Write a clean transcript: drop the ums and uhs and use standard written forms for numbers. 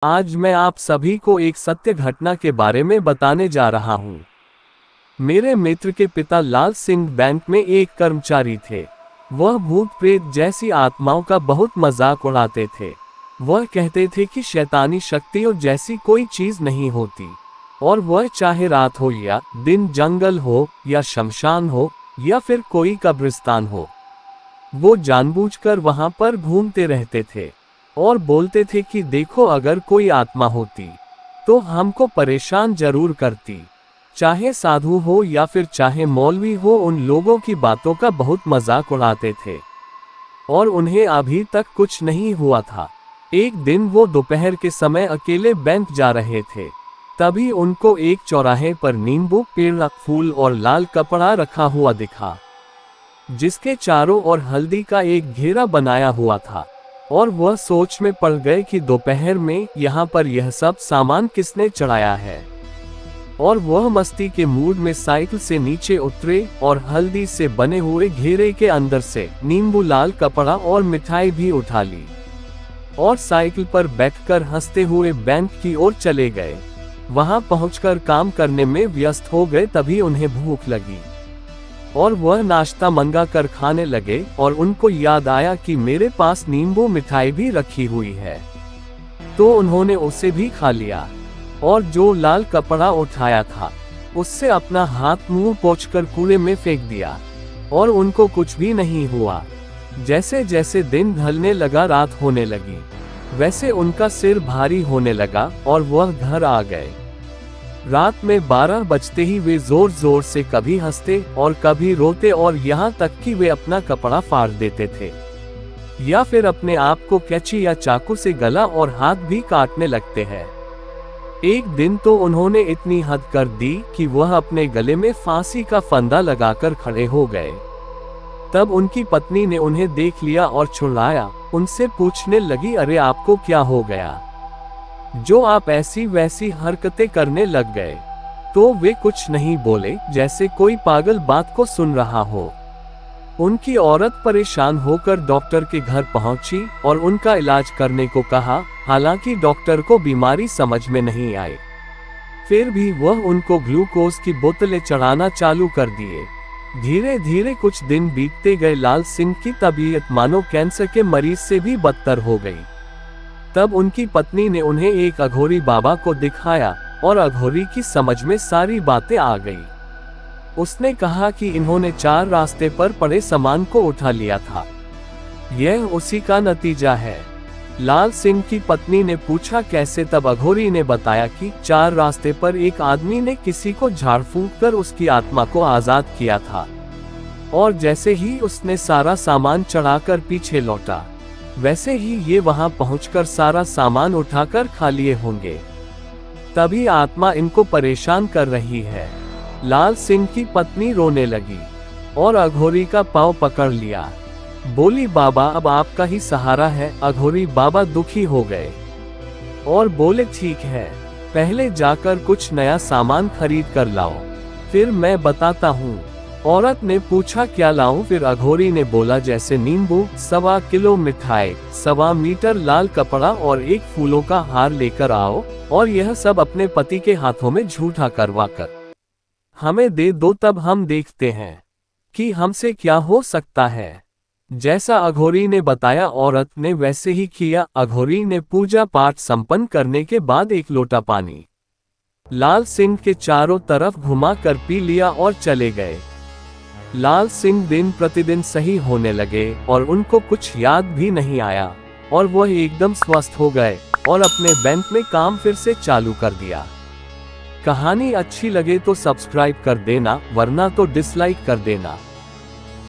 आज मैं आप सभी को एक सत्य घटना के बारे में बताने जा रहा हूं। मेरे मित्र के पिता लाल सिंह बैंक में एक कर्मचारी थे। वह भूत प्रेत जैसी आत्माओं का बहुत मजाक उड़ाते थे। वह कहते थे कि शैतानी शक्तियों जैसी कोई चीज नहीं होती, और वह चाहे रात हो या दिन, जंगल हो या शमशान हो या फिर कोई कब्रिस्तान हो, वो जानबूझकर वहां पर घूमते रहते थे और बोलते थे कि देखो, अगर कोई आत्मा होती तो हमको परेशान जरूर करती। चाहे साधु हो या फिर चाहे मौलवी हो, उन लोगों की बातों का बहुत मजाक उड़ाते थे और उन्हें अभी तक कुछ नहीं हुआ था। एक दिन वो दोपहर के समय अकेले बैंक जा रहे थे। तभी उनको एक चौराहे पर नींबू पेड़, फूल और लाल कपड़ा रखा हुआ दिखा, जिसके चारों ओर हल्दी का एक घेरा बनाया हुआ था। और वह सोच में पड़ गए कि दोपहर में यहाँ पर यह सब सामान किसने चढ़ाया है। और वह मस्ती के मूड में साइकिल से नीचे उतरे और हल्दी से बने हुए घेरे के अंदर से नींबू, लाल कपड़ा और मिठाई भी उठा ली और साइकिल पर बैठकर हंसते हुए बैंक की ओर चले गए। वहां पहुंचकर काम करने में व्यस्त हो गए। तभी उन्हें भूख लगी और वह नाश्ता मंगा कर खाने लगे और उनको याद आया कि मेरे पास नींबू मिठाई भी रखी हुई है। तो उन्होंने उसे भी खा लिया और जो लाल कपड़ा उठाया था उससे अपना हाथ मुंह पोंछकर कूड़े में फेंक दिया और उनको कुछ भी नहीं हुआ। जैसे जैसे दिन ढलने लगा, रात होने लगी, वैसे उनका सिर भारी होने लगा और वह घर आ गए। रात में 12 बजते ही वे जोर जोर से कभी हंसते और कभी रोते और यहाँ तक कि वे अपना कपड़ा फाड़ देते थे या फिर अपने आप को कैंची या चाकू से गला और हाथ भी काटने लगते हैं। एक दिन तो उन्होंने इतनी हद कर दी कि वह अपने गले में फांसी का फंदा लगाकर खड़े हो गए। तब उनकी पत्नी ने उन्हें देख लिया और छुड़ाया। उनसे पूछने लगी, अरे आपको क्या हो गया जो आप ऐसी वैसी हरकतें करने लग गए? तो वे कुछ नहीं बोले, जैसे कोई पागल बात को सुन रहा हो। उनकी औरत परेशान होकर डॉक्टर के घर पहुंची और उनका इलाज करने को कहा। हालांकि डॉक्टर को बीमारी समझ में नहीं आई, फिर भी वह उनको ग्लूकोज की बोतलें चढ़ाना चालू कर दिए। धीरे धीरे कुछ दिन बीतते गए। लाल सिंह की तबीयत मानो कैंसर के मरीज से भी बदतर हो गई। तब उनकी पत्नी ने उन्हें एक अघोरी बाबा को दिखाया और अघोरी की समझ में सारी बातें आ गई। उसने कहा कि इन्होंने 4 रास्ते पर पड़े सामान को उठा लिया था, यह उसी का नतीजा है। लाल सिंह की पत्नी ने पूछा, कैसे? तब अघोरी ने बताया कि 4 रास्ते पर एक आदमी ने किसी को झाड़ फूंक कर उसकी आत्मा को आजाद किया था, और जैसे ही उसने सारा सामान चढ़ाकर पीछे लौटा, वैसे ही ये वहां पहुंचकर सारा सामान उठाकर खा लिए होंगे। तभी आत्मा इनको परेशान कर रही है। लाल सिंह की पत्नी रोने लगी और अघोरी का पांव पकड़ लिया। बोली, बाबा अब आपका ही सहारा है। अघोरी बाबा दुखी हो गए और बोले, ठीक है, पहले जाकर कुछ नया सामान खरीद कर लाओ, फिर मैं बताता हूँ। औरत ने पूछा, क्या लाऊं? फिर अघोरी ने बोला, जैसे नींबू, 1.25 किलो मिठाई, 1.25 मीटर लाल कपड़ा और एक फूलों का हार लेकर आओ, और यह सब अपने पति के हाथों में झूठा करवा कर हमें दे दो, तब हम देखते हैं कि हमसे क्या हो सकता है। जैसा अघोरी ने बताया, औरत ने वैसे ही किया। अघोरी ने पूजा पाठ संपन्न करने के बाद एक लोटा पानी लाल सिंह के चारों तरफ घुमा कर पी लिया और चले गए। लाल सिंह दिन प्रतिदिन सही होने लगे और उनको कुछ याद भी नहीं आया और वह एकदम स्वस्थ हो गए और अपने बैंक में काम फिर से चालू कर दिया। कहानी अच्छी लगे तो सब्सक्राइब कर देना, वरना तो डिसलाइक कर देना।